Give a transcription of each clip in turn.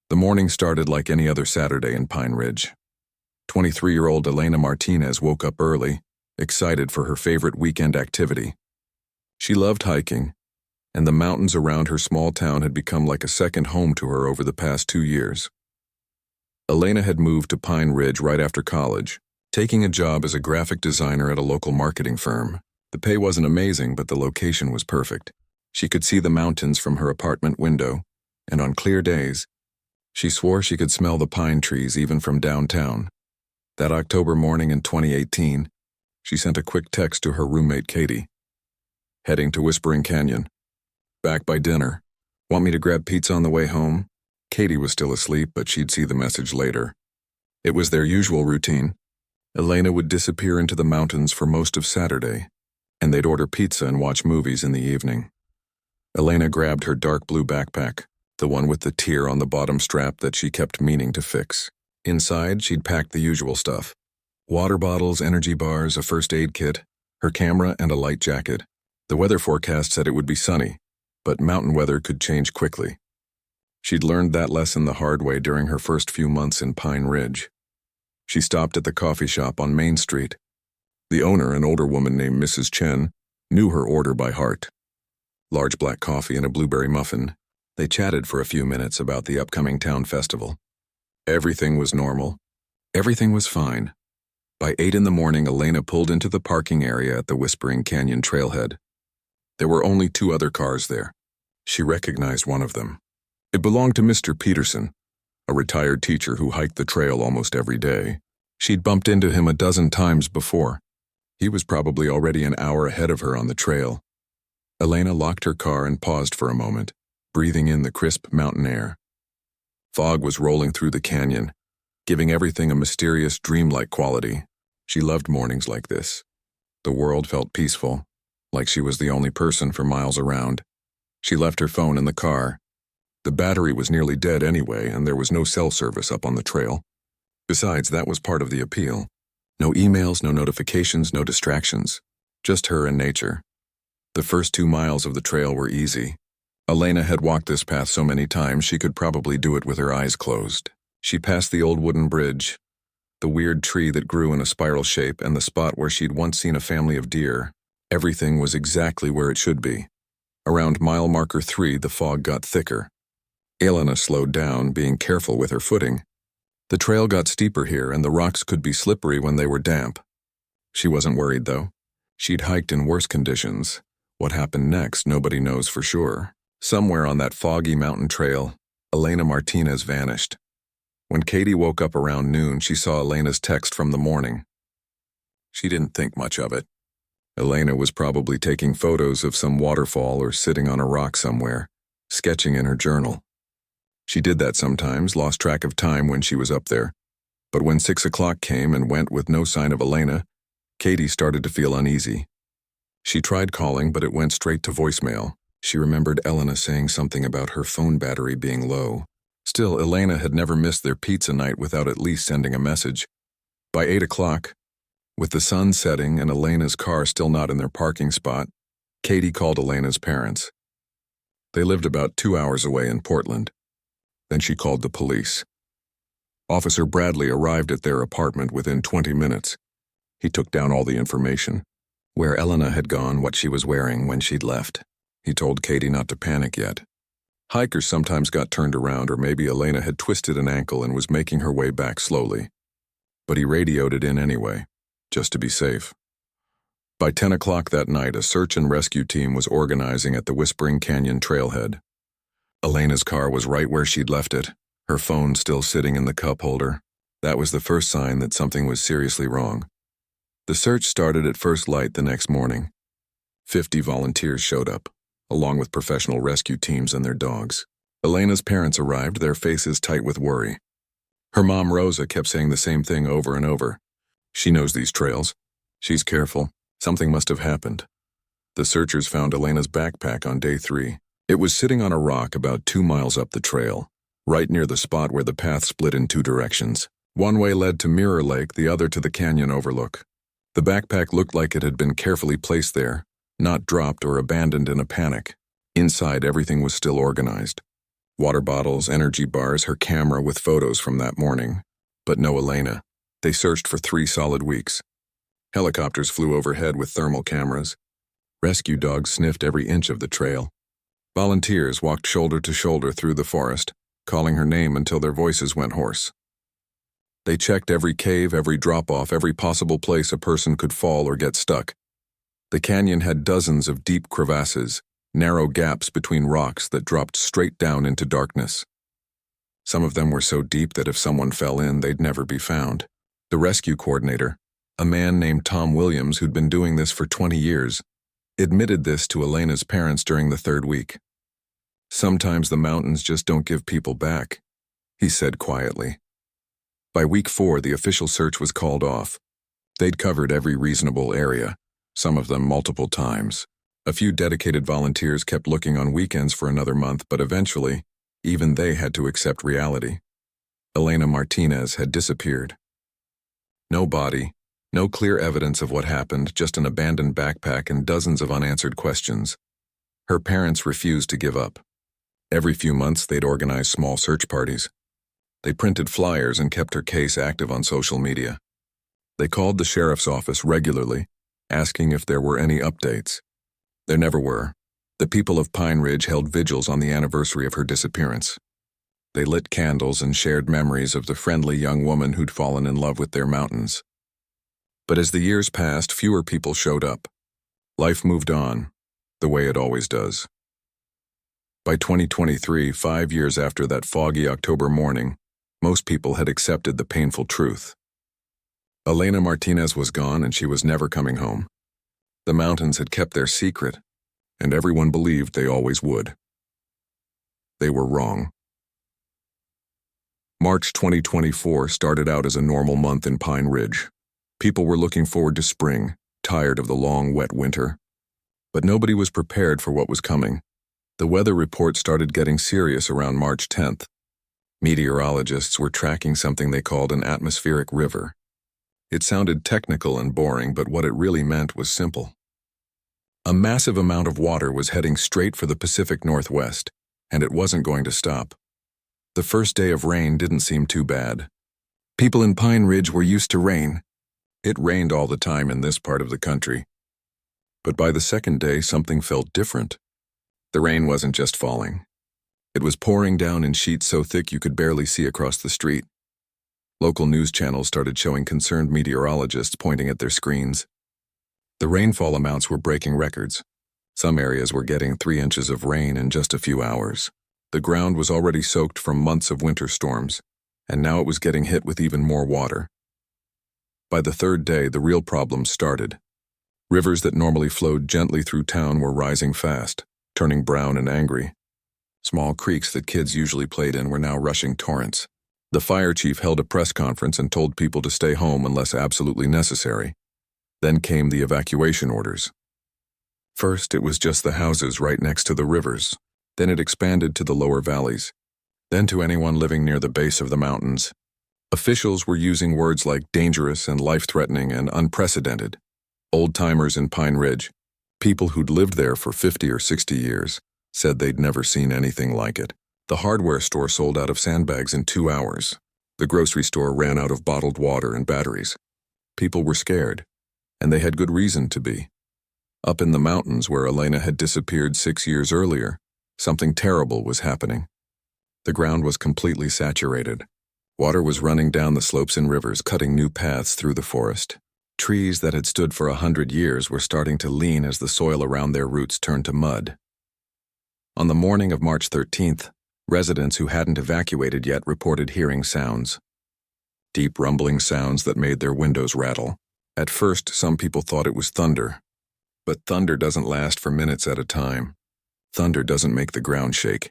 The morning started like any other Saturday in Pine Ridge. 23-year-old Elena Martinez woke up early, excited for her favorite weekend activity. She loved hiking, and the mountains around her small town had become like a second home to her over the past 2 years. Elena had moved to Pine Ridge right after college, taking a job as a graphic designer at a local marketing firm. The pay wasn't amazing, but the location was perfect. She could see the mountains from her apartment window, and on clear days, she swore she could smell the pine trees even from downtown. That October morning in 2018, she sent a quick text to her roommate Katie. Heading to Whispering Canyon. Back by dinner. Want me to grab pizza on the way home? Katie was still asleep, but she'd see the message later. It was their usual routine. Elena would disappear into the mountains for most of Saturday, and they'd order pizza and watch movies in the evening. Elena grabbed her dark blue backpack, the one with the tear on the bottom strap that she kept meaning to fix. Inside, she'd packed the usual stuff. Water bottles, energy bars, a first aid kit, her camera, and a light jacket. The weather forecast said it would be sunny, but mountain weather could change quickly. She'd learned that lesson the hard way during her first few months in Pine Ridge. She stopped at the coffee shop on Main Street. The owner, an older woman named Mrs. Chen, knew her order by heart. Large black coffee and a blueberry muffin. They chatted for a few minutes about the upcoming town festival. Everything was normal. Everything was fine. By 8 in the morning, Elena pulled into the parking area at the Whispering Canyon trailhead. There were only 2 other cars there. She recognized one of them. It belonged to Mr. Peterson, a retired teacher who hiked the trail almost every day. She'd bumped into him a dozen times before. He was probably already an hour ahead of her on the trail. Elena locked her car and paused for a moment, breathing in the crisp mountain air. Fog was rolling through the canyon, giving everything a mysterious, dreamlike quality. She loved mornings like this. The world felt peaceful, like she was the only person for miles around. She left her phone in the car. The battery was nearly dead anyway, and there was no cell service up on the trail. Besides, that was part of the appeal. No emails, no notifications, no distractions. Just her and nature. The first 2 miles of the trail were easy. Elena had walked this path so many times she could probably do it with her eyes closed. She passed the old wooden bridge, the weird tree that grew in a spiral shape, and the spot where she'd once seen a family of deer. Everything was exactly where it should be. Around mile marker 3, the fog got thicker. Elena slowed down, being careful with her footing. The trail got steeper here, and the rocks could be slippery when they were damp. She wasn't worried, though. She'd hiked in worse conditions. What happened next, nobody knows for sure. Somewhere on that foggy mountain trail, Elena Martinez vanished. When Katie woke up around noon, she saw Elena's text from the morning. She didn't think much of it. Elena was probably taking photos of some waterfall or sitting on a rock somewhere, sketching in her journal. She did that sometimes, lost track of time when she was up there. But when 6 o'clock came and went with no sign of Elena, Katie started to feel uneasy. She tried calling, but it went straight to voicemail. She remembered Elena saying something about her phone battery being low. Still, Elena had never missed their pizza night without at least sending a message. By 8 o'clock, with the sun setting and Elena's car still not in their parking spot, Katie called Elena's parents. They lived about 2 hours away in Portland. Then she called the police. Officer Bradley arrived at their apartment within 20 minutes. He took down all the information. Where Elena had gone, what she was wearing when she'd left. He told Katie not to panic yet. Hikers sometimes got turned around, or maybe Elena had twisted an ankle and was making her way back slowly. But he radioed it in anyway, just to be safe. By 10 o'clock that night, a search and rescue team was organizing at the Whispering Canyon trailhead. Elena's car was right where she'd left it, her phone still sitting in the cup holder. That was the first sign that something was seriously wrong. The search started at first light the next morning. 50 volunteers showed up, along with professional rescue teams and their dogs. Elena's parents arrived, their faces tight with worry. Her mom, Rosa, kept saying the same thing over and over. She knows these trails. She's careful. Something must have happened. The searchers found Elena's backpack on day 3. It was sitting on a rock about 2 miles up the trail, right near the spot where the path split in 2 directions. One way led to Mirror Lake, the other to the canyon overlook. The backpack looked like it had been carefully placed there, not dropped or abandoned in a panic. Inside, everything was still organized. Water bottles, energy bars, her camera with photos from that morning. But no Elena. They searched for 3 solid weeks. Helicopters flew overhead with thermal cameras. Rescue dogs sniffed every inch of the trail. Volunteers walked shoulder to shoulder through the forest, calling her name until their voices went hoarse. They checked every cave, every drop-off, every possible place a person could fall or get stuck. The canyon had dozens of deep crevasses, narrow gaps between rocks that dropped straight down into darkness. Some of them were so deep that if someone fell in, they'd never be found. The rescue coordinator, a man named Tom Williams who'd been doing this for 20 years, admitted this to Elena's parents during the 3rd week. "Sometimes the mountains just don't give people back," he said quietly. By week 4, the official search was called off. They'd covered every reasonable area, some of them multiple times. A few dedicated volunteers kept looking on weekends for another month, but eventually, even they had to accept reality. Elena Martinez had disappeared. No body, no clear evidence of what happened, just an abandoned backpack and dozens of unanswered questions. Her parents refused to give up. Every few months, they'd organize small search parties. They printed flyers and kept her case active on social media. They called the sheriff's office regularly, asking if there were any updates. There never were. The people of Pine Ridge held vigils on the anniversary of her disappearance. They lit candles and shared memories of the friendly young woman who'd fallen in love with their mountains. But as the years passed, fewer people showed up. Life moved on, the way it always does. By 2023, 5 years after that foggy October morning, most people had accepted the painful truth. Elena Martinez was gone and she was never coming home. The mountains had kept their secret, and everyone believed they always would. They were wrong. March 2024 started out as a normal month in Pine Ridge. People were looking forward to spring, tired of the long, wet winter. But nobody was prepared for what was coming. The weather report started getting serious around March 10th. Meteorologists were tracking something they called an atmospheric river. It sounded technical and boring, but what it really meant was simple. A massive amount of water was heading straight for the Pacific Northwest, and it wasn't going to stop. The first day of rain didn't seem too bad. People in Pine Ridge were used to rain. It rained all the time in this part of the country. But by the second day, something felt different. The rain wasn't just falling. It was pouring down in sheets so thick you could barely see across the street. Local news channels started showing concerned meteorologists pointing at their screens. The rainfall amounts were breaking records. Some areas were getting 3 inches of rain in just a few hours. The ground was already soaked from months of winter storms, and now it was getting hit with even more water. By the 3rd day, the real problems started. Rivers that normally flowed gently through town were rising fast, turning brown and angry. Small creeks that kids usually played in were now rushing torrents. The fire chief held a press conference and told people to stay home unless absolutely necessary. Then came the evacuation orders. First, it was just the houses right next to the rivers. Then it expanded to the lower valleys. Then to anyone living near the base of the mountains. Officials were using words like dangerous and life-threatening and unprecedented. Old-timers in Pine Ridge, people who'd lived there for 50 or 60 years, said they'd never seen anything like it. The hardware store sold out of sandbags in 2 hours. The grocery store ran out of bottled water and batteries. People were scared, and they had good reason to be. Up in the mountains where Elena had disappeared 6 years earlier, something terrible was happening. The ground was completely saturated. Water was running down the slopes and rivers, cutting new paths through the forest. Trees that had stood for 100 years were starting to lean as the soil around their roots turned to mud. On the morning of March 13th, residents who hadn't evacuated yet reported hearing sounds. Deep rumbling sounds that made their windows rattle. At first, some people thought it was thunder. But thunder doesn't last for minutes at a time. Thunder doesn't make the ground shake.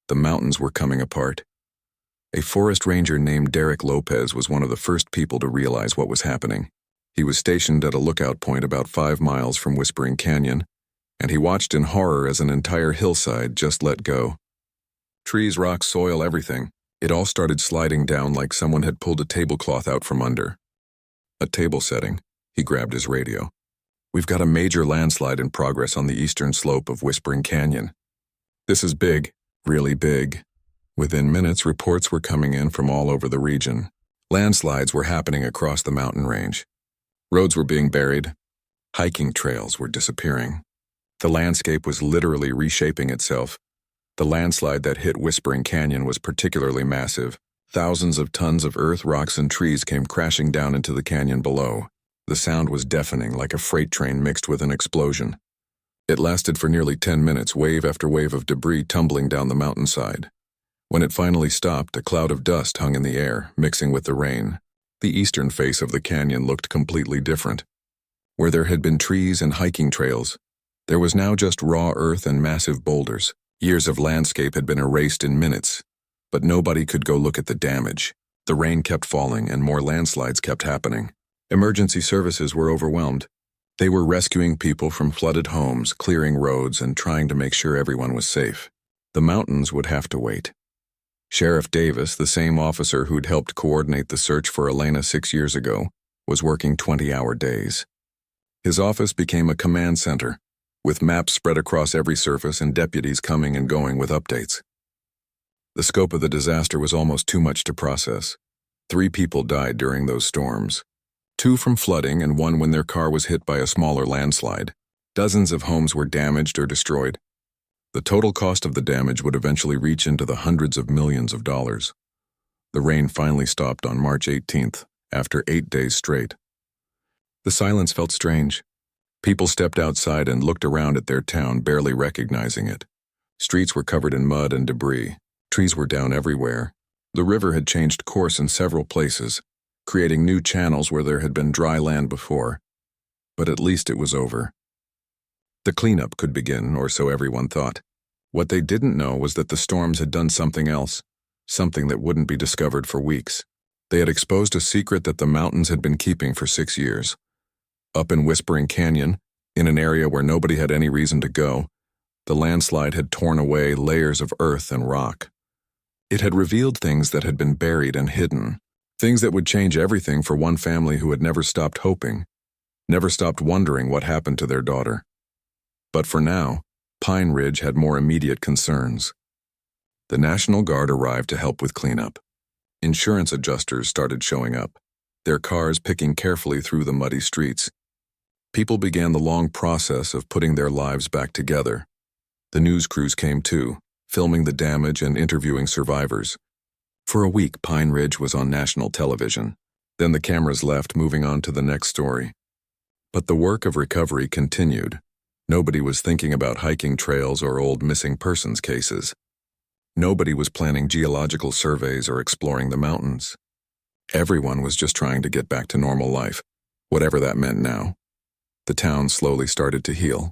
The mountains were coming apart. A forest ranger named Derek Lopez was one of the first people to realize what was happening. He was stationed at a lookout point about 5 miles from Whispering Canyon, and he watched in horror as an entire hillside just let go. Trees, rocks, soil, everything. It all started sliding down like someone had pulled a tablecloth out from under. A table setting. He grabbed his radio. "We've got a major landslide in progress on the eastern slope of Whispering Canyon. This is big, really big. Within minutes, reports were coming in from all over the region. Landslides were happening across the mountain range. Roads were being buried. Hiking trails were disappearing. The landscape was literally reshaping itself. The landslide that hit Whispering Canyon was particularly massive. Thousands of tons of earth, rocks, and trees came crashing down into the canyon below. The sound was deafening, like a freight train mixed with an explosion. It lasted for nearly 10 minutes, wave after wave of debris tumbling down the mountainside. When it finally stopped, a cloud of dust hung in the air, mixing with the rain. The eastern face of the canyon looked completely different. Where there had been trees and hiking trails, there was now just raw earth and massive boulders. Years of landscape had been erased in minutes, but nobody could go look at the damage. The rain kept falling and more landslides kept happening. Emergency services were overwhelmed. They were rescuing people from flooded homes, clearing roads, and trying to make sure everyone was safe. The mountains would have to wait. Sheriff Davis, the same officer who'd helped coordinate the search for Elena 6 years ago, was working 20-hour days. His office became a command center, with maps spread across every surface and deputies coming and going with updates. The scope of the disaster was almost too much to process. 3 people died during those storms. 2 from flooding and 1 when their car was hit by a smaller landslide. Dozens of homes were damaged or destroyed. The total cost of the damage would eventually reach into the hundreds of millions of dollars. The rain finally stopped on March 18th, after 8 days straight. The silence felt strange. People stepped outside and looked around at their town, barely recognizing it. Streets were covered in mud and debris. Trees were down everywhere. The river had changed course in several places, creating new channels where there had been dry land before. But at least it was over. The cleanup could begin, or so everyone thought. What they didn't know was that the storms had done something else, something that wouldn't be discovered for weeks. They had exposed a secret that the mountains had been keeping for 6 years. Up in Whispering Canyon, in an area where nobody had any reason to go, the landslide had torn away layers of earth and rock. It had revealed things that had been buried and hidden, things that would change everything for one family who had never stopped hoping, never stopped wondering what happened to their daughter. But for now, Pine Ridge had more immediate concerns. The National Guard arrived to help with cleanup. Insurance adjusters started showing up, their cars picking carefully through the muddy streets. People began the long process of putting their lives back together. The news crews came too, filming the damage and interviewing survivors. For a week, Pine Ridge was on national television. Then the cameras left, moving on to the next story. But the work of recovery continued. Nobody was thinking about hiking trails or old missing persons cases. Nobody was planning geological surveys or exploring the mountains. Everyone was just trying to get back to normal life, whatever that meant now. The town slowly started to heal.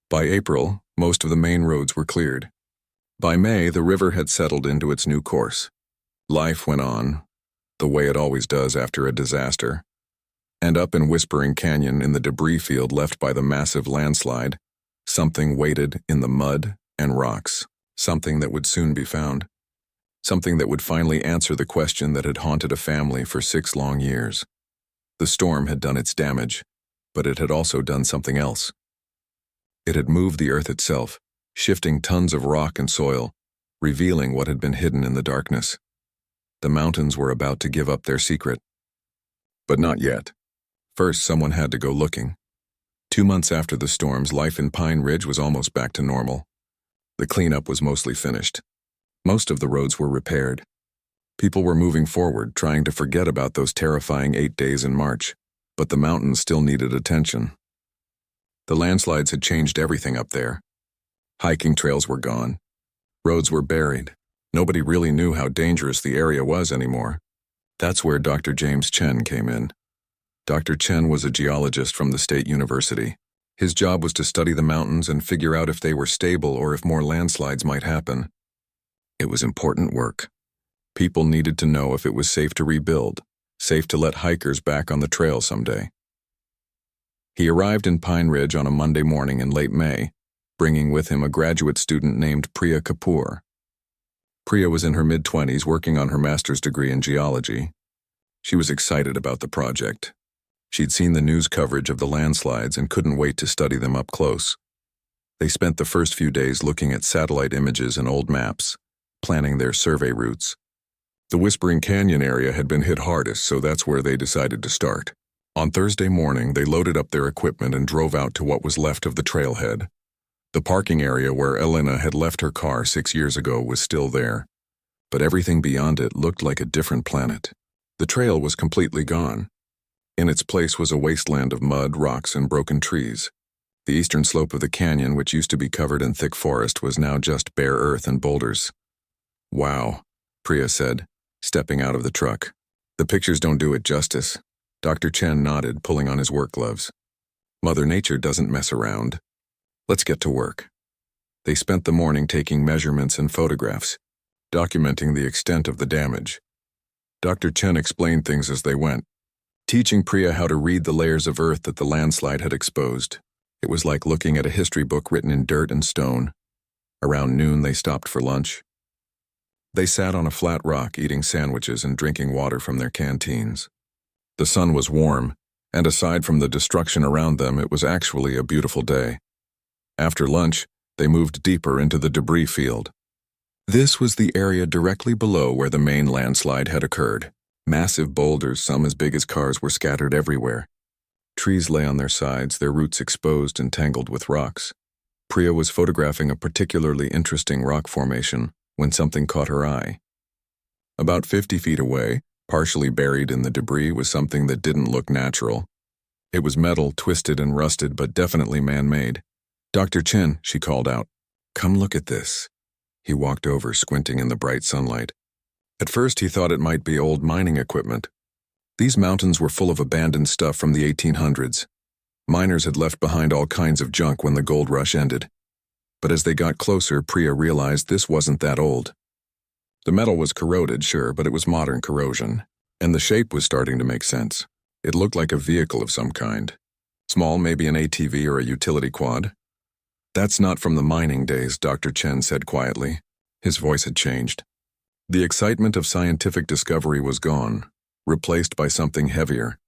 By April, most of the main roads were cleared. By May, the river had settled into its new course. Life went on, the way it always does after a disaster. And up in Whispering Canyon, in the debris field left by the massive landslide, something waited in the mud and rocks, something that would soon be found. Something that would finally answer the question that had haunted a family for 6 long years. The storm had done its damage, but it had also done something else. It had moved the earth itself, shifting tons of rock and soil, revealing what had been hidden in the darkness. The mountains were about to give up their secret. But not yet. First, someone had to go looking. 2 months after the storms, life in Pine Ridge was almost back to normal. The cleanup was mostly finished. Most of the roads were repaired. People were moving forward, trying to forget about those terrifying 8 days in March. But the mountains still needed attention. The landslides had changed everything up there. Hiking trails were gone. Roads were buried. Nobody really knew how dangerous the area was anymore. That's where Dr. James Chen came in. Dr. Chen was a geologist from the State University. His job was to study the mountains and figure out if they were stable or if more landslides might happen. It was important work. People needed to know if it was safe to rebuild, safe to let hikers back on the trail someday. He arrived in Pine Ridge on a Monday morning in late May, bringing with him a graduate student named Priya Kapoor. Priya was in her mid-20s working on her master's degree in geology. She was excited about the project. She'd seen the news coverage of the landslides and couldn't wait to study them up close. They spent the first few days looking at satellite images and old maps, planning their survey routes. The Whispering Canyon area had been hit hardest, so that's where they decided to start. On Thursday morning, they loaded up their equipment and drove out to what was left of the trailhead. The parking area where Elena had left her car 6 years ago was still there, but everything beyond it looked like a different planet. The trail was completely gone. In its place was a wasteland of mud, rocks, and broken trees. The eastern slope of the canyon, which used to be covered in thick forest, was now just bare earth and boulders. "Wow," Priya said, stepping out of the truck. "The pictures don't do it justice." Dr. Chen nodded, pulling on his work gloves. "Mother Nature doesn't mess around. Let's get to work." They spent the morning taking measurements and photographs, documenting the extent of the damage. Dr. Chen explained things as they went, teaching Priya how to read the layers of earth that the landslide had exposed. It was like looking at a history book written in dirt and stone. Around noon, they stopped for lunch. They sat on a flat rock eating sandwiches and drinking water from their canteens. The sun was warm, and aside from the destruction around them, it was actually a beautiful day. After lunch, they moved deeper into the debris field. This was the area directly below where the main landslide had occurred. Massive boulders, some as big as cars, were scattered everywhere. Trees lay on their sides, their roots exposed and tangled with rocks. Priya was photographing a particularly interesting rock formation when something caught her eye. About 50 feet away, partially buried in the debris, was something that didn't look natural. It was metal, twisted and rusted, but definitely man-made. "Dr. Chen," she called out, "come look at this." He walked over, squinting in the bright sunlight. At first he thought it might be old mining equipment. These mountains were full of abandoned stuff from the 1800s. Miners had left behind all kinds of junk when the gold rush ended. But as they got closer, Priya realized this wasn't that old. The metal was corroded, sure, but it was modern corrosion. And the shape was starting to make sense. It looked like a vehicle of some kind. Small, maybe an ATV or a utility quad. "That's not from the mining days," Dr. Chen said quietly. His voice had changed. The excitement of scientific discovery was gone, replaced by something heavier.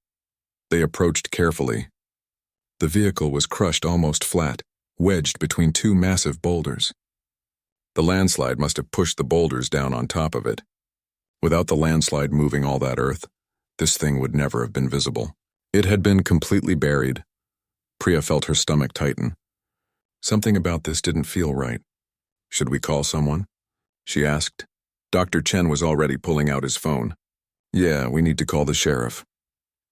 They approached carefully. The vehicle was crushed almost flat, wedged between two massive boulders. The landslide must have pushed the boulders down on top of it. Without the landslide moving all that earth, this thing would never have been visible. It had been completely buried. Priya felt her stomach tighten. Something about this didn't feel right. "Should we call someone?" she asked. Dr. Chen was already pulling out his phone. "Yeah, we need to call the sheriff."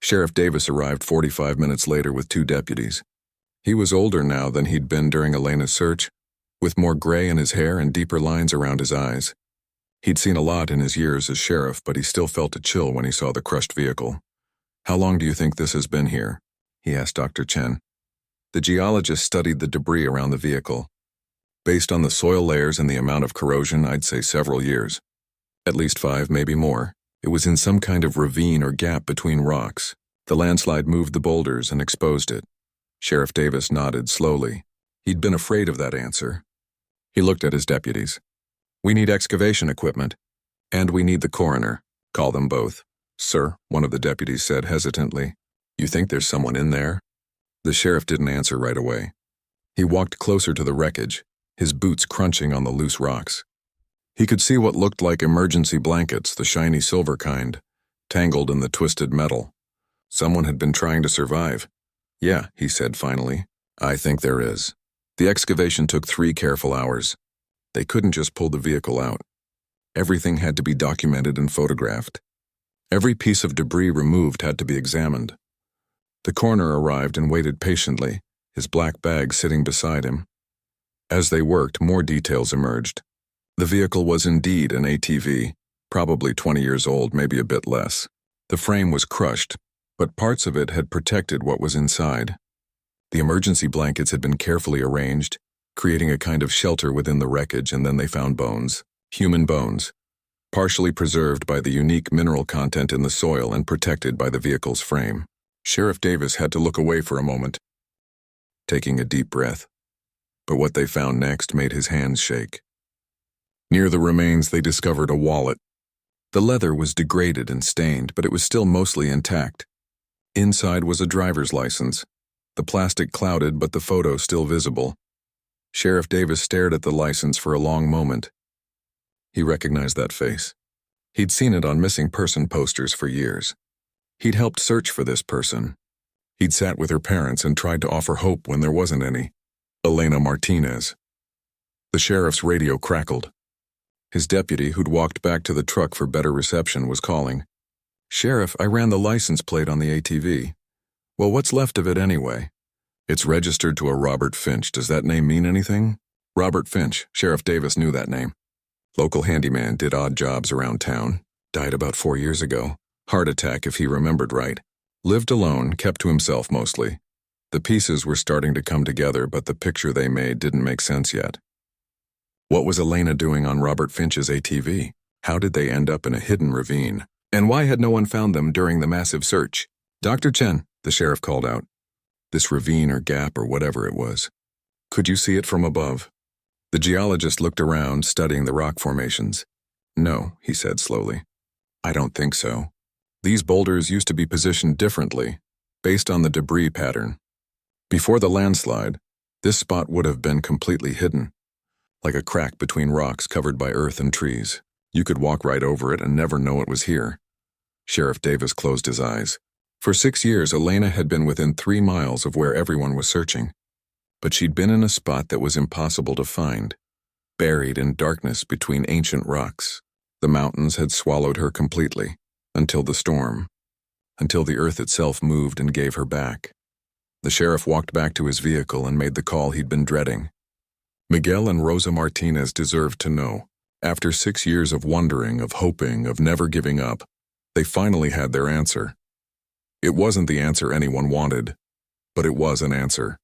Sheriff Davis arrived 45 minutes later with 2 deputies. He was older now than he'd been during Elena's search, with more gray in his hair and deeper lines around his eyes. He'd seen a lot in his years as sheriff, but he still felt a chill when he saw the crushed vehicle. "How long do you think this has been here?" he asked Dr. Chen. The geologist studied the debris around the vehicle. "Based on the soil layers and the amount of corrosion, I'd say several years. At least 5, maybe more. It was in some kind of ravine or gap between rocks. The landslide moved the boulders and exposed it." Sheriff Davis nodded slowly. He'd been afraid of that answer. He looked at his deputies. "We need excavation equipment. And we need the coroner. Call them both." "Sir," one of the deputies said hesitantly. "You think there's someone in there?" The sheriff didn't answer right away. He walked closer to the wreckage, his boots crunching on the loose rocks. He could see what looked like emergency blankets, the shiny silver kind, tangled in the twisted metal. Someone had been trying to survive. "Yeah," he said finally. "I think there is." The excavation took 3 careful hours. They couldn't just pull the vehicle out. Everything had to be documented and photographed. Every piece of debris removed had to be examined. The coroner arrived and waited patiently, his black bag sitting beside him. As they worked, more details emerged. The vehicle was indeed an ATV, probably 20 years old, maybe a bit less. The frame was crushed, but parts of it had protected what was inside. The emergency blankets had been carefully arranged, creating a kind of shelter within the wreckage, and then they found bones, human bones, partially preserved by the unique mineral content in the soil and protected by the vehicle's frame. Sheriff Davis had to look away for a moment, taking a deep breath. But what they found next made his hands shake. Near the remains, they discovered a wallet. The leather was degraded and stained, but it was still mostly intact. Inside was a driver's license, the plastic clouded but the photo still visible. Sheriff Davis stared at the license for a long moment. He recognized that face. He'd seen it on missing person posters for years. He'd helped search for this person. He'd sat with her parents and tried to offer hope when there wasn't any. Elena Martinez. The sheriff's radio crackled. His deputy, who'd walked back to the truck for better reception, was calling. "Sheriff, I ran the license plate on the ATV. Well, what's left of it anyway? It's registered to a Robert Finch. Does that name mean anything?" Robert Finch. Sheriff Davis knew that name. Local handyman, did odd jobs around town. Died about 4 years ago. Heart attack, if he remembered right. Lived alone, kept to himself mostly. The pieces were starting to come together, but the picture they made didn't make sense yet. What was Elena doing on Robert Finch's ATV? How did they end up in a hidden ravine? And why had no one found them during the massive search? "Dr. Chen," the sheriff called out. "This ravine or gap or whatever it was. Could you see it from above?" The geologist looked around, studying the rock formations. "No," he said slowly. "I don't think so. These boulders used to be positioned differently, based on the debris pattern. Before the landslide, this spot would have been completely hidden, like a crack between rocks covered by earth and trees. You could walk right over it and never know it was here." Sheriff Davis closed his eyes. For 6 years, Elena had been within 3 miles of where everyone was searching. But she'd been in a spot that was impossible to find, buried in darkness between ancient rocks. The mountains had swallowed her completely, until the storm, until the earth itself moved and gave her back. The sheriff walked back to his vehicle and made the call he'd been dreading. Miguel and Rosa Martinez deserved to know. After 6 years of wondering, of hoping, of never giving up, they finally had their answer. It wasn't the answer anyone wanted, but it was an answer.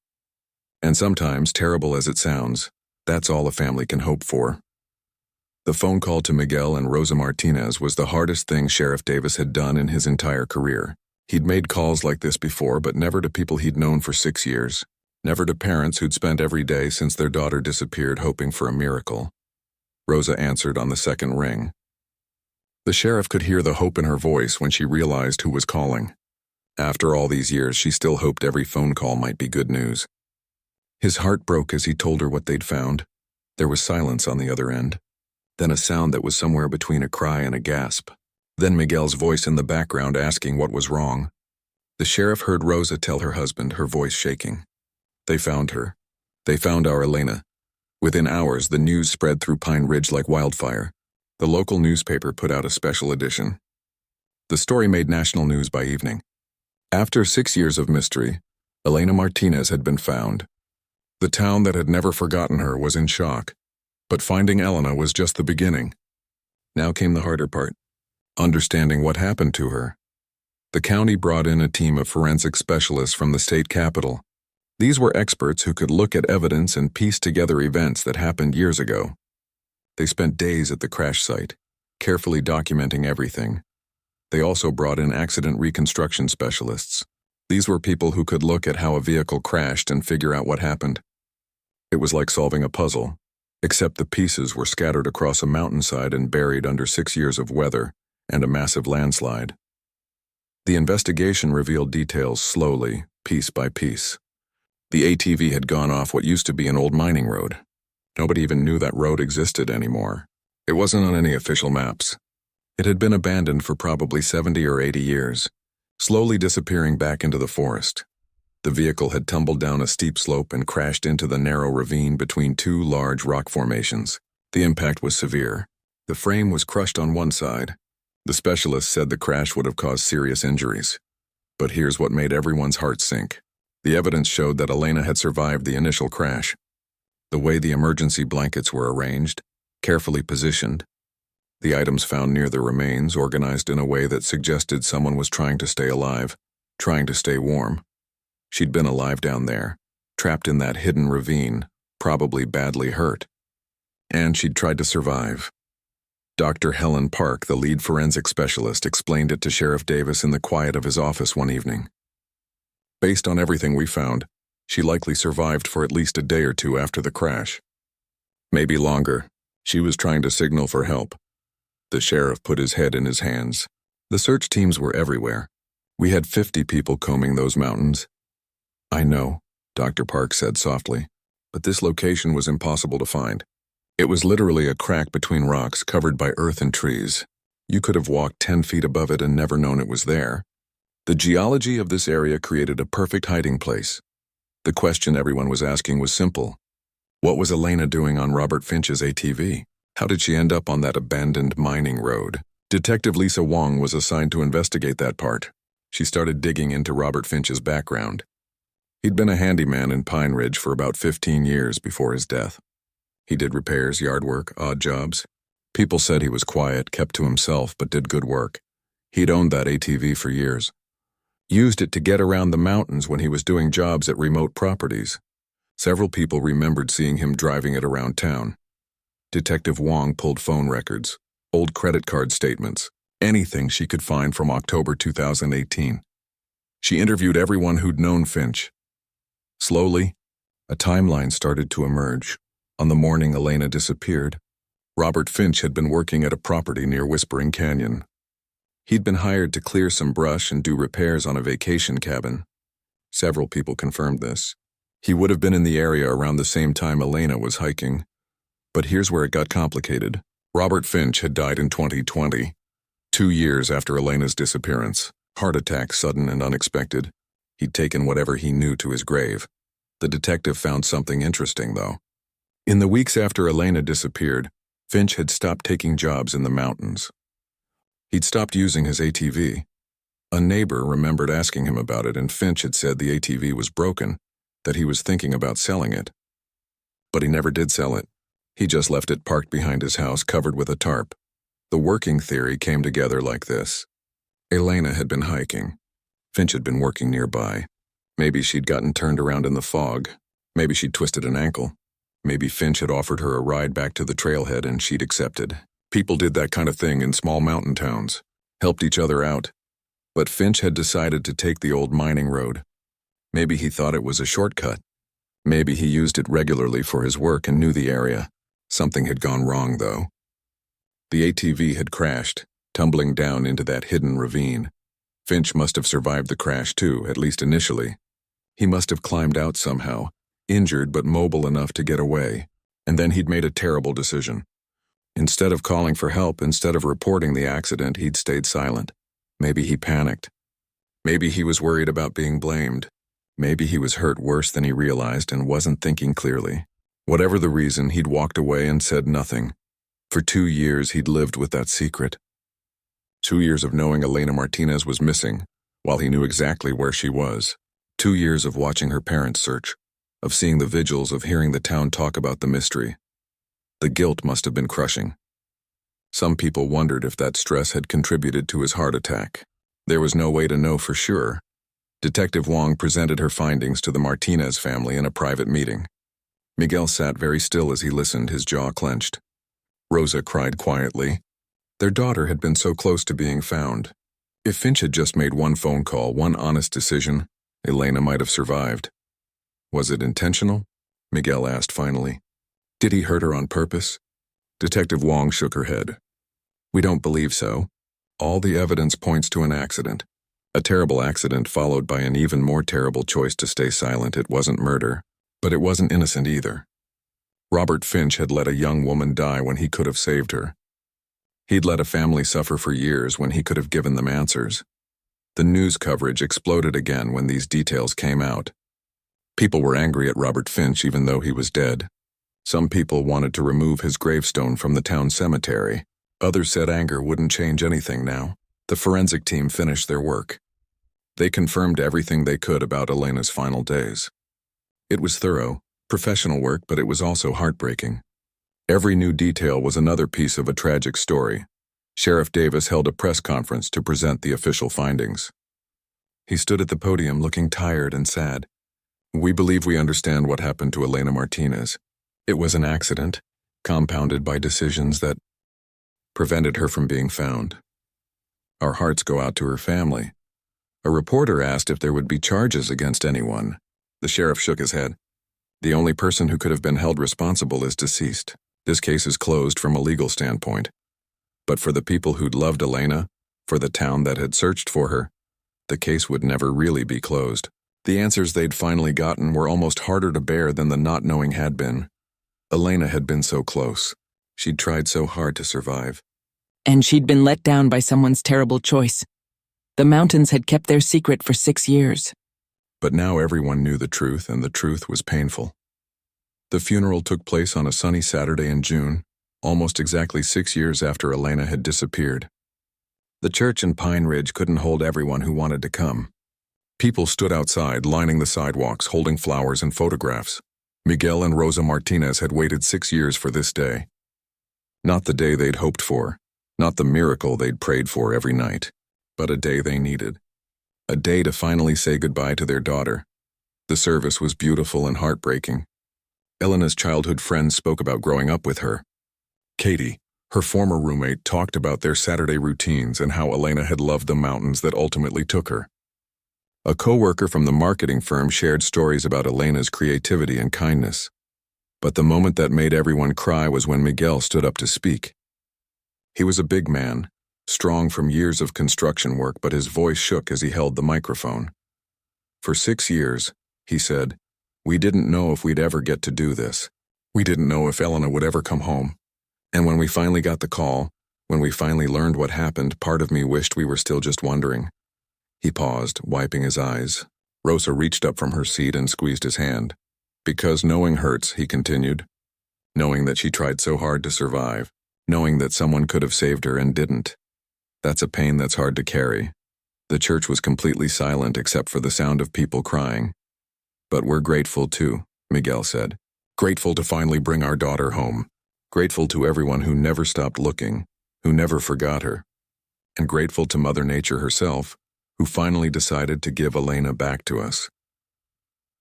And sometimes, terrible as it sounds, that's all a family can hope for. The phone call to Miguel and Rosa Martinez was the hardest thing Sheriff Davis had done in his entire career. He'd made calls like this before, but never to people he'd known for 6 years. Never to parents who'd spent every day since their daughter disappeared hoping for a miracle. Rosa answered on the second ring. The sheriff could hear the hope in her voice when she realized who was calling. After all these years, she still hoped every phone call might be good news. His heart broke as he told her what they'd found. There was silence on the other end. Then a sound that was somewhere between a cry and a gasp. Then Miguel's voice in the background asking what was wrong. The sheriff heard Rosa tell her husband, her voice shaking. "They found her. They found our Elena." Within hours, the news spread through Pine Ridge like wildfire. The local newspaper put out a special edition. The story made national news by evening. After 6 years of mystery, Elena Martinez had been found. The town that had never forgotten her was in shock. But finding Elena was just the beginning. Now came the harder part. Understanding what happened to her. The county brought in a team of forensic specialists from the state capitol. These were experts who could look at evidence and piece together events that happened years ago. They spent days at the crash site, carefully documenting everything. They also brought in accident reconstruction specialists. These were people who could look at how a vehicle crashed and figure out what happened. It was like solving a puzzle, except the pieces were scattered across a mountainside and buried under 6 years of weather and a massive landslide. The investigation revealed details slowly, piece by piece. The ATV had gone off what used to be an old mining road. Nobody even knew that road existed anymore. It wasn't on any official maps. It had been abandoned for probably 70 or 80 years, slowly disappearing back into the forest. The vehicle had tumbled down a steep slope and crashed into the narrow ravine between 2 large rock formations. The impact was severe. The frame was crushed on one side. The specialists said the crash would have caused serious injuries. But here's what made everyone's heart sink. The evidence showed that Elena had survived the initial crash. The way the emergency blankets were arranged, carefully positioned, the items found near the remains organized in a way that suggested someone was trying to stay alive, trying to stay warm. She'd been alive down there, trapped in that hidden ravine, probably badly hurt. And she'd tried to survive. Dr. Helen Park, the lead forensic specialist, explained it to Sheriff Davis in the quiet of his office one evening. "Based on everything we found, she likely survived for at least a day or 2 after the crash. Maybe longer. She was trying to signal for help." The sheriff put his head in his hands. The search teams were everywhere. We had 50 people combing those mountains. "I know," Dr. Park said softly, "but this location was impossible to find. It was literally a crack between rocks covered by earth and trees. You could have walked 10 feet above it and never known it was there. The geology of this area created a perfect hiding place. The question everyone was asking was simple. What was Elena doing on Robert Finch's ATV? How did she end up on that abandoned mining road? Detective Lisa Wong was assigned to investigate that part. She started digging into Robert Finch's background. He'd been a handyman in Pine Ridge for about 15 years before his death. He did repairs, yard work, odd jobs. People said he was quiet, kept to himself, but did good work. He'd owned that ATV for years. Used it to get around the mountains when he was doing jobs at remote properties. Several people remembered seeing him driving it around town. Detective Wong pulled phone records, old credit card statements, anything she could find from October 2018. She interviewed everyone who'd known Finch. Slowly, a timeline started to emerge. On the morning Elena disappeared, Robert Finch had been working at a property near Whispering Canyon. He'd been hired to clear some brush and do repairs on a vacation cabin. Several people confirmed this. He would have been in the area around the same time Elena was hiking. But here's where it got complicated. Robert Finch had died in 2020, 2 years after Elena's disappearance. Heart attack, sudden and unexpected. He'd taken whatever he knew to his grave. The detective found something interesting, though. In the weeks after Elena disappeared, Finch had stopped taking jobs in the mountains. He'd stopped using his ATV. A neighbor remembered asking him about it, and Finch had said the ATV was broken, that he was thinking about selling it. But he never did sell it. He just left it parked behind his house, covered with a tarp. The working theory came together like this. Elena had been hiking. Finch had been working nearby. Maybe she'd gotten turned around in the fog. Maybe she'd twisted an ankle. Maybe Finch had offered her a ride back to the trailhead and she'd accepted. People did that kind of thing in small mountain towns, helped each other out. But Finch had decided to take the old mining road. Maybe he thought it was a shortcut. Maybe he used it regularly for his work and knew the area. Something had gone wrong, though. The ATV had crashed, tumbling down into that hidden ravine. Finch must have survived the crash too, at least initially. He must have climbed out somehow, injured but mobile enough to get away. And then he'd made a terrible decision. Instead of calling for help, instead of reporting the accident, he'd stayed silent. Maybe he panicked. Maybe he was worried about being blamed. Maybe he was hurt worse than he realized and wasn't thinking clearly. Whatever the reason, he'd walked away and said nothing. For 2 years, he'd lived with that secret. 2 years of knowing Elena Martinez was missing, while he knew exactly where she was. 2 years of watching her parents search, of seeing the vigils, of hearing the town talk about the mystery. The guilt must have been crushing. Some people wondered if that stress had contributed to his heart attack. There was no way to know for sure. Detective Wong presented her findings to the Martinez family in a private meeting. Miguel sat very still as he listened, his jaw clenched. Rosa cried quietly. Their daughter had been so close to being found. If Finch had just made one phone call, one honest decision, Elena might have survived. Was it intentional? Miguel asked finally. Did he hurt her on purpose? Detective Wong shook her head. We don't believe so. All the evidence points to an accident. A terrible accident followed by an even more terrible choice to stay silent. It wasn't murder, but it wasn't innocent either. Robert Finch had let a young woman die when he could have saved her. He'd let a family suffer for years when he could have given them answers. The news coverage exploded again when these details came out. People were angry at Robert Finch even though he was dead. Some people wanted to remove his gravestone from the town cemetery. Others said anger wouldn't change anything now. The forensic team finished their work. They confirmed everything they could about Elena's final days. It was thorough, professional work, but it was also heartbreaking. Every new detail was another piece of a tragic story. Sheriff Davis held a press conference to present the official findings. He stood at the podium looking tired and sad. We believe we understand what happened to Elena Martinez. It was an accident, compounded by decisions that prevented her from being found. Our hearts go out to her family. A reporter asked if there would be charges against anyone. The sheriff shook his head. The only person who could have been held responsible is deceased. This case is closed from a legal standpoint. But for the people who'd loved Elena, for the town that had searched for her, the case would never really be closed. The answers they'd finally gotten were almost harder to bear than the not knowing had been. Elena had been so close. She'd tried so hard to survive. And she'd been let down by someone's terrible choice. The mountains had kept their secret for 6 years. But now everyone knew the truth, and the truth was painful. The funeral took place on a sunny Saturday in June, almost exactly 6 years after Elena had disappeared. The church in Pine Ridge couldn't hold everyone who wanted to come. People stood outside, lining the sidewalks, holding flowers and photographs. Miguel and Rosa Martinez had waited 6 years for this day. Not the day they'd hoped for, not the miracle they'd prayed for every night, but a day they needed. A day to finally say goodbye to their daughter. The service was beautiful and heartbreaking. Elena's childhood friends spoke about growing up with her. Katie, her former roommate, talked about their Saturday routines and how Elena had loved the mountains that ultimately took her. A co-worker from the marketing firm shared stories about Elena's creativity and kindness. But the moment that made everyone cry was when Miguel stood up to speak. He was a big man, strong from years of construction work, but his voice shook as he held the microphone. For 6 years, he said, we didn't know if we'd ever get to do this. We didn't know if Elena would ever come home. And when we finally got the call, when we finally learned what happened, part of me wished we were still just wondering. He paused, wiping his eyes. Rosa reached up from her seat and squeezed his hand. Because knowing hurts, he continued. Knowing that she tried so hard to survive. Knowing that someone could have saved her and didn't. That's a pain that's hard to carry. The church was completely silent except for the sound of people crying. But we're grateful too, Miguel said. Grateful to finally bring our daughter home. Grateful to everyone who never stopped looking, who never forgot her. And grateful to Mother Nature herself, who finally decided to give Elena back to us.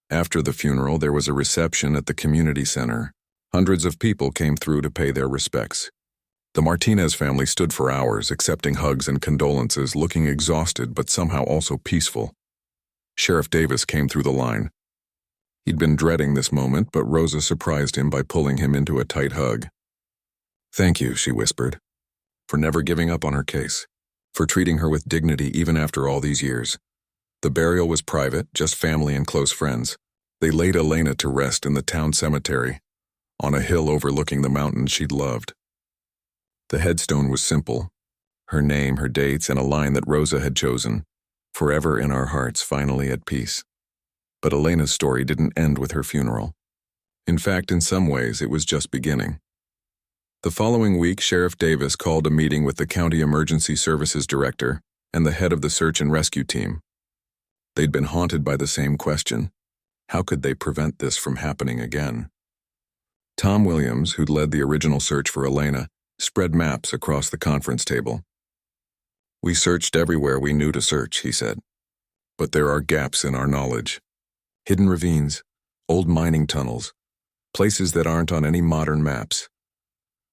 After the funeral, there was a reception at the community center. Hundreds of people came through to pay their respects. The Martinez family stood for hours, accepting hugs and condolences, looking exhausted but somehow also peaceful. Sheriff Davis came through the line. He'd been dreading this moment, but Rosa surprised him by pulling him into a tight hug. Thank you, she whispered, for never giving up on her case, for treating her with dignity even after all these years. The burial was private, just family and close friends. They laid Elena to rest in the town cemetery, on a hill overlooking the mountains she'd loved. The headstone was simple, her name, her dates, and a line that Rosa had chosen, forever in our hearts, finally at peace. But Elena's story didn't end with her funeral. In fact, in some ways, it was just beginning. The following week, Sheriff Davis called a meeting with the County Emergency Services Director and the head of the search and rescue team. They'd been haunted by the same question. How could they prevent this from happening again? Tom Williams, who'd led the original search for Elena, spread maps across the conference table. We searched everywhere we knew to search, he said. But there are gaps in our knowledge. Hidden ravines, old mining tunnels, places that aren't on any modern maps.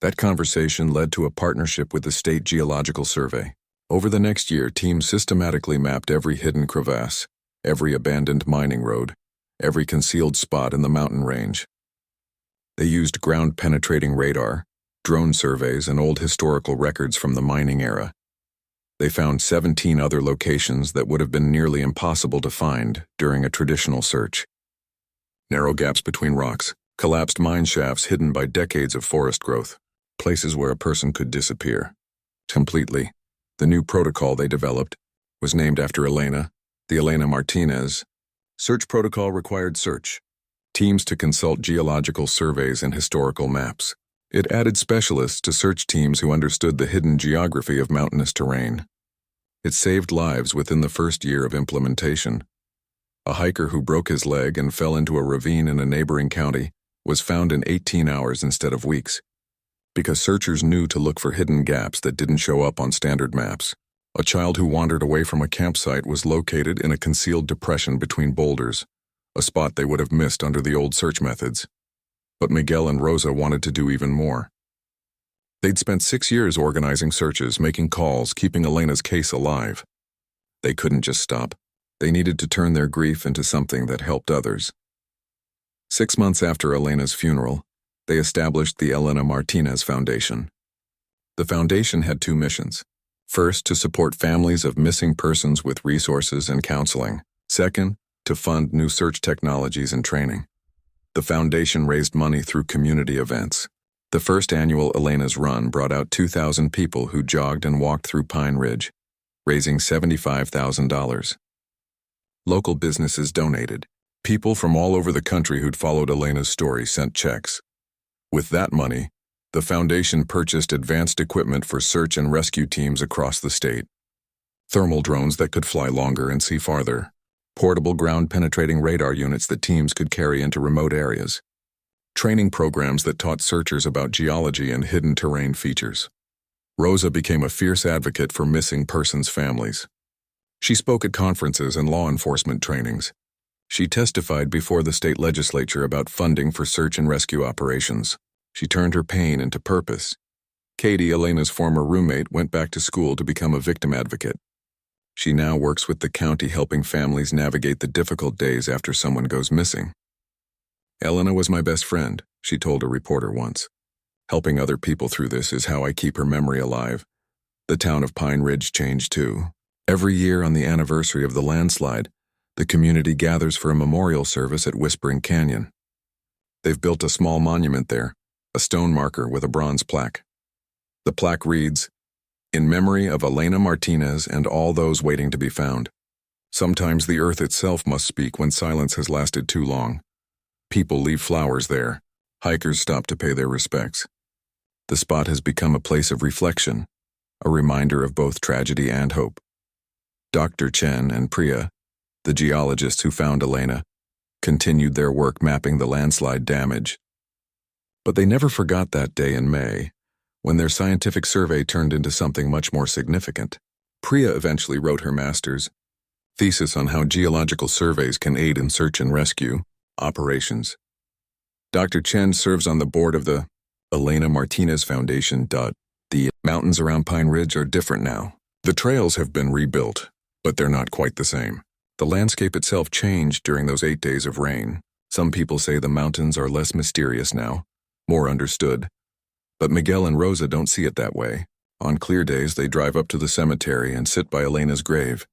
That conversation led to a partnership with the State Geological Survey. Over the next year, teams systematically mapped every hidden crevasse, every abandoned mining road, every concealed spot in the mountain range. They used ground-penetrating radar, drone surveys, and old historical records from the mining era. They found 17 other locations that would have been nearly impossible to find during a traditional search. Narrow gaps between rocks, collapsed mine shafts hidden by decades of forest growth, places where a person could disappear. Completely. The new protocol they developed was named after Elena, the Elena Martinez. Search protocol required search. Teams to consult geological surveys and historical maps. It added specialists to search teams who understood the hidden geography of mountainous terrain. It saved lives within the first year of implementation. A hiker who broke his leg and fell into a ravine in a neighboring county was found in 18 hours instead of weeks, because searchers knew to look for hidden gaps that didn't show up on standard maps. A child who wandered away from a campsite was located in a concealed depression between boulders, a spot they would have missed under the old search methods. But Miguel and Rosa wanted to do even more. They'd spent 6 years organizing searches, making calls, keeping Elena's case alive. They couldn't just stop. They needed to turn their grief into something that helped others. 6 months after Elena's funeral, they established the Elena Martinez Foundation. The foundation had 2 missions. First, to support families of missing persons with resources and counseling. Second, to fund new search technologies and training. The foundation raised money through community events. The first annual Elena's Run brought out 2,000 people who jogged and walked through Pine Ridge, raising $75,000. Local businesses donated. People from all over the country who'd followed Elena's story sent checks. With that money, the foundation purchased advanced equipment for search and rescue teams across the state. Thermal drones that could fly longer and see farther. Portable ground-penetrating radar units that teams could carry into remote areas. Training programs that taught searchers about geology and hidden terrain features. Rosa became a fierce advocate for missing persons' families. She spoke at conferences and law enforcement trainings. She testified before the state legislature about funding for search and rescue operations. She turned her pain into purpose. Katie, Elena's former roommate, went back to school to become a victim advocate. She now works with the county helping families navigate the difficult days after someone goes missing. Elena was my best friend, she told a reporter once. Helping other people through this is how I keep her memory alive. The town of Pine Ridge changed too. Every year on the anniversary of the landslide, the community gathers for a memorial service at Whispering Canyon. They've built a small monument there, a stone marker with a bronze plaque. The plaque reads, "In memory of Elena Martinez and all those waiting to be found. Sometimes the earth itself must speak when silence has lasted too long. People leave flowers there. Hikers stop to pay their respects. The spot has become a place of reflection, a reminder of both tragedy and hope." Dr. Chen and Priya, the geologists who found Elena, continued their work mapping the landslide damage. But they never forgot that day in May, when their scientific survey turned into something much more significant. Priya eventually wrote her master's thesis on how geological surveys can aid in search and rescue operations. Dr. Chen serves on the board of the Elena Martinez Foundation. The mountains around Pine Ridge are different now. The trails have been rebuilt, but they're not quite the same. The landscape itself changed during those 8 days of rain. Some people say the mountains are less mysterious now, more understood. But Miguel and Rosa don't see it that way. On clear days, they drive up to the cemetery and sit by Elena's grave,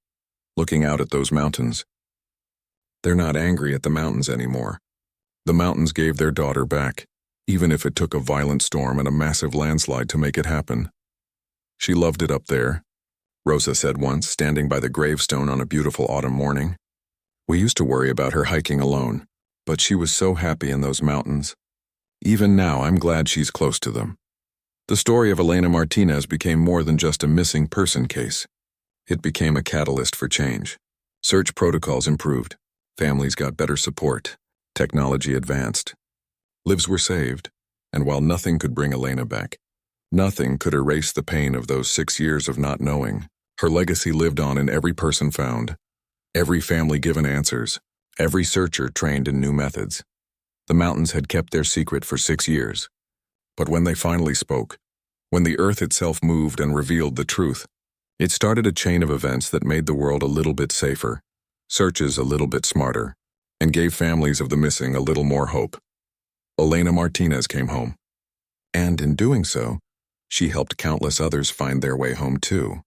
looking out at those mountains. They're not angry at the mountains anymore. The mountains gave their daughter back, even if it took a violent storm and a massive landslide to make it happen. She loved it up there, Rosa said once, standing by the gravestone on a beautiful autumn morning. We used to worry about her hiking alone, but she was so happy in those mountains. Even now, I'm glad she's close to them. The story of Elena Martinez became more than just a missing person case. It became a catalyst for change. Search protocols improved. Families got better support. Technology advanced. Lives were saved. And while nothing could bring Elena back, nothing could erase the pain of those 6 years of not knowing. Her legacy lived on in every person found, every family given answers, every searcher trained in new methods. The mountains had kept their secret for 6 years. But when they finally spoke, when the earth itself moved and revealed the truth, it started a chain of events that made the world a little bit safer, searches a little bit smarter, and gave families of the missing a little more hope. Elena Martinez came home. And in doing so, she helped countless others find their way home too.